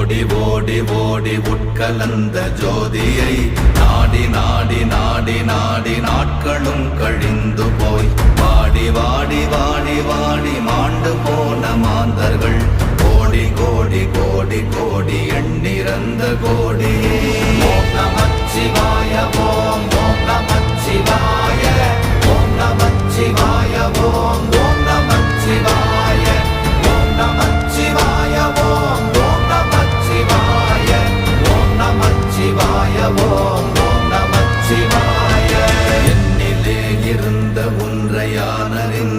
ஓடி ஓடி ஓடி உட்கலந்த ஜோதியை நாடி நாடி நாடி நாடி நாட்களும் கழிந்து போய் வாடி வாடி வாடி வாடி மாண்டு போன மாந்தர்கள் கோடி கோடி கோடி கோடி எண்ணிறந்த கோடி. ஓம் நமச்சிவாய ஓம் ஓம் நமச்சிவாய ஓம் நமச்சிவாய ஓம் ஓம் நமச்சிவாய ஓம் நமச்சிவாய ஓம் ஓம் நமச்சிவாய ஓம் நமச்சிவாய ஓம் ஓம் நமச்சிவாய. என்னிலே இருந்த ஒன்றை யானறிந்த